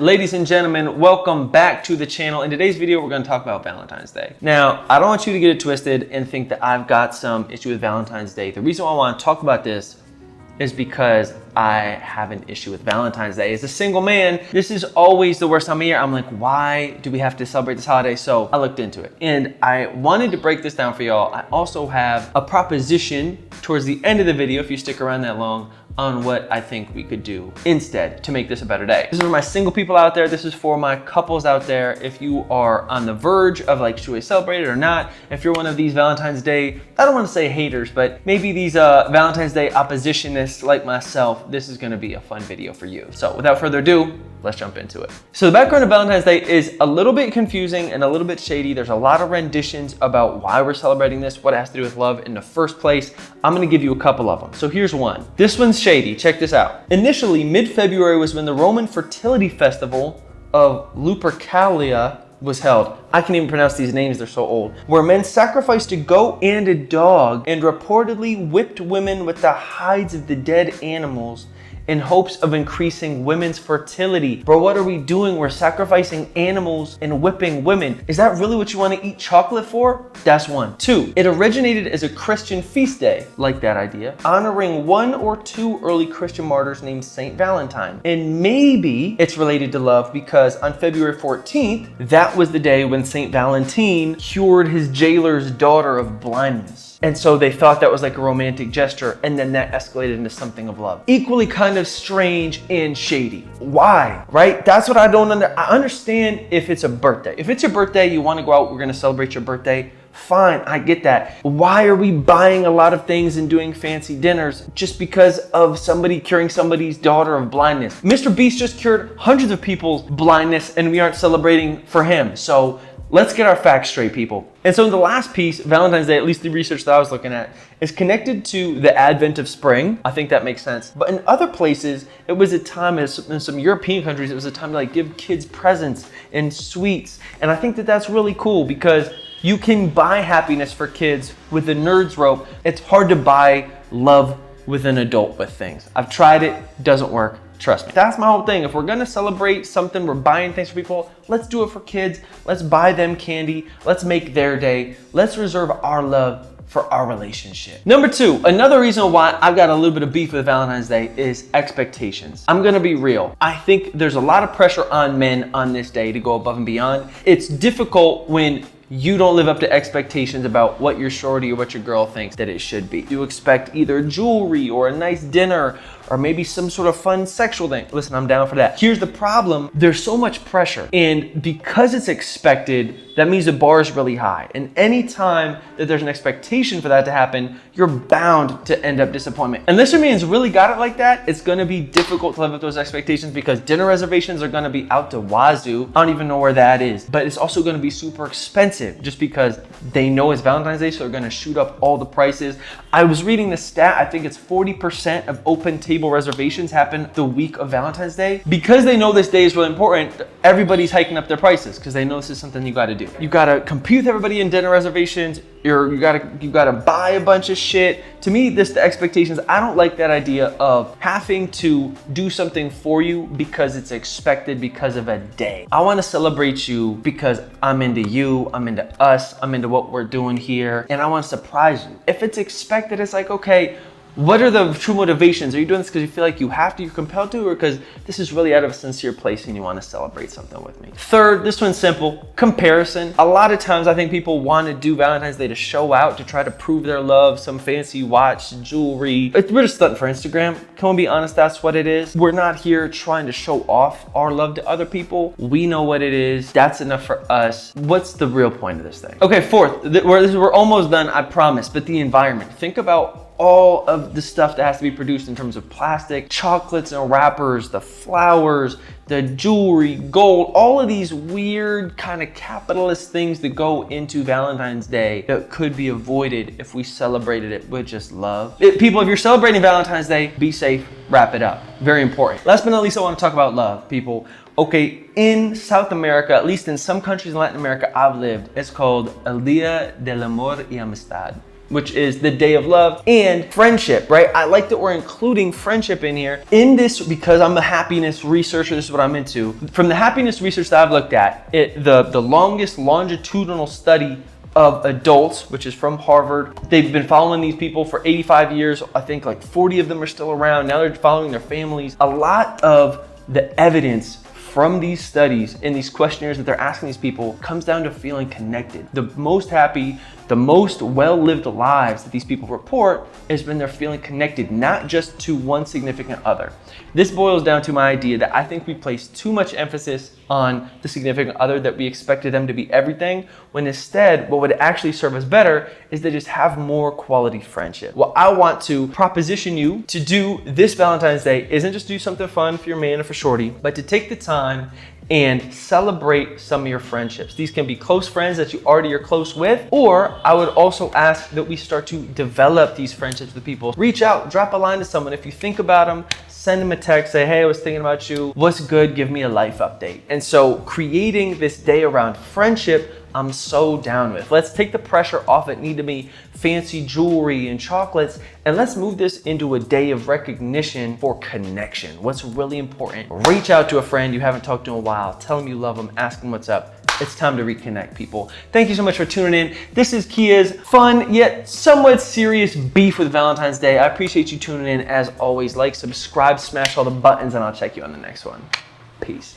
Ladies and gentlemen, welcome back to the channel. In today's video, we're going to talk about Valentine's Day. Now, I don't want you to get it twisted and think that I've got some issue with Valentine's Day. The reason why I want to talk about this is because I have an issue with Valentine's Day. As a single man, this is always the worst time of year. I'm like, why do we have to celebrate this holiday? So I looked into it and I wanted to break this down for y'all. I also have a proposition towards the end of the video, if you stick around that long, on what I think we could do instead to make this a better day. This is for my single people out there. This is for my couples out there. If you are on the verge of like, should we celebrate it or not? If you're one of these Valentine's Day, I don't want to say haters, but maybe these Valentine's Day oppositionists like myself, this is gonna be a fun video for you. So without further ado, let's jump into it. So the background of Valentine's Day is a little bit confusing and a little bit shady. There's a lot of renditions about why we're celebrating this, what it has to do with love in the first place. I'm gonna give you a couple of them. So here's one. This one's shady, check this out. Initially, mid-February was when the Roman fertility festival of Lupercalia was held. I can't even pronounce these names, they're so old. Where men sacrificed a goat and a dog and reportedly whipped women with the hides of the dead animals in hopes of increasing women's fertility. Bro, what are we doing? We're sacrificing animals and whipping women. Is that really what you want to eat chocolate for? That's one. Two, it originated as a Christian feast day, like that idea, honoring one or two early Christian martyrs named Saint Valentine. And maybe it's related to love because on February 14th, that was the day when Saint Valentine cured his jailer's daughter of blindness. And so they thought that was like a romantic gesture, and then that escalated into something of love. Equally kind of strange and shady. Why, right? That's what I don't I understand if it's a birthday. If it's your birthday, you want to go out, we're going to celebrate your birthday. Fine, I get that. Why are we buying a lot of things and doing fancy dinners just because of somebody curing somebody's daughter of blindness? Mr. Beast just cured hundreds of people's blindness and we aren't celebrating for him. So let's get our facts straight, people. And so the last piece, Valentine's Day, at least the research that I was looking at, is connected to the advent of spring. I think that makes sense. But in other places, it was a time, in some European countries, it was a time to like give kids presents and sweets. And I think that that's really cool because you can buy happiness for kids with the nerd's rope. It's hard to buy love with an adult with things. I've tried it, doesn't work. Trust me. That's my whole thing. If we're gonna celebrate something, we're buying things for people, let's do it for kids. Let's buy them candy. Let's make their day. Let's reserve our love for our relationship. Number two, another reason why I've got a little bit of beef with Valentine's Day is expectations. I'm gonna be real. I think there's a lot of pressure on men on this day to go above and beyond. It's difficult when you don't live up to expectations about what your shorty or what your girl thinks that it should be. You expect either jewelry or a nice dinner or maybe some sort of fun sexual thing. Listen, I'm down for that. Here's the problem. There's so much pressure. And because it's expected, that means the bar is really high. And any time that there's an expectation for that to happen, you're bound to end up disappointment. Unless your man's really got it like that, it's gonna be difficult to live up to those expectations because dinner reservations are gonna be out to wazoo. I don't even know where that is. But it's also gonna be super expensive just because they know it's Valentine's Day, so they're gonna shoot up all the prices. I was reading the stat, I think it's 40% of open table reservations happen the week of Valentine's Day. Because they know this day is really important, everybody's hiking up their prices because they know this is something you gotta do. You gotta compete with everybody in dinner reservations, you gotta buy a bunch of shit. To me, the expectations, I don't like that idea of having to do something for you because it's expected because of a day. I wanna celebrate you because I'm into you, I'm into us, I'm into what we're doing here, and I wanna surprise you. If it's expected, it's like, okay, what are the true motivations? Are you doing this because you feel like you have to, you're compelled to, or because this is really out of a sincere place and you want to celebrate something with me? Third, this one's simple, comparison. A lot of times I think people want to do Valentine's Day to show out, to try to prove their love, some fancy watch, jewelry. We're just stunting for Instagram. Can we be honest, that's what it is. We're not here trying to show off our love to other people. We know what it is. That's enough for us. What's the real point of this thing? Okay, fourth, we're almost done, I promise, but the environment. Think about all of the stuff that has to be produced in terms of plastic, chocolates and wrappers, the flowers, the jewelry, gold, all of these weird kind of capitalist things that go into Valentine's Day that could be avoided if we celebrated it with just love. People, if you're celebrating Valentine's Day, be safe, wrap it up. Very important. Last but not least, I want to talk about love, people. Okay, in South America, at least in some countries in Latin America I've lived, it's called El Día del Amor y Amistad. which is the day of love, and friendship, right? I like that we're including friendship in here in this because I'm a happiness researcher. This is what I'm into. From the happiness research that I've looked at, the longest longitudinal study of adults, which is from Harvard. They've been following these people for 85 years. I think like 40 of them are still around. Now they're following their families. A lot of the evidence from these studies and these questionnaires that they're asking these people comes down to feeling connected. The most happy, the most well-lived lives that these people report is when they're feeling connected, not just to one significant other. This boils down to my idea that I think we place too much emphasis on the significant other, that we expected them to be everything, when instead what would actually serve us better is to just have more quality friendship. What I want to proposition you to do this Valentine's Day isn't just do something fun for your man or for shorty, but to take the time and celebrate some of your friendships. These can be close friends that you already are close with, or I would also ask that we start to develop these friendships with people. Reach out, drop a line to someone. If you think about them, send them a text, say, hey, I was thinking about you. What's good? Give me a life update. And so creating this day around friendship, I'm so down with. Let's take the pressure off. It need to be fancy jewelry and chocolates, and let's move this into a day of recognition for connection. What's really important? Reach out to a friend you haven't talked to in a while. Tell them you love them. Ask them what's up. It's time to reconnect, people. Thank you so much for tuning in. This is Kia's fun yet somewhat serious beef with Valentine's Day. I appreciate you tuning in. As always, like, subscribe, smash all the buttons, and I'll check you on the next one. Peace.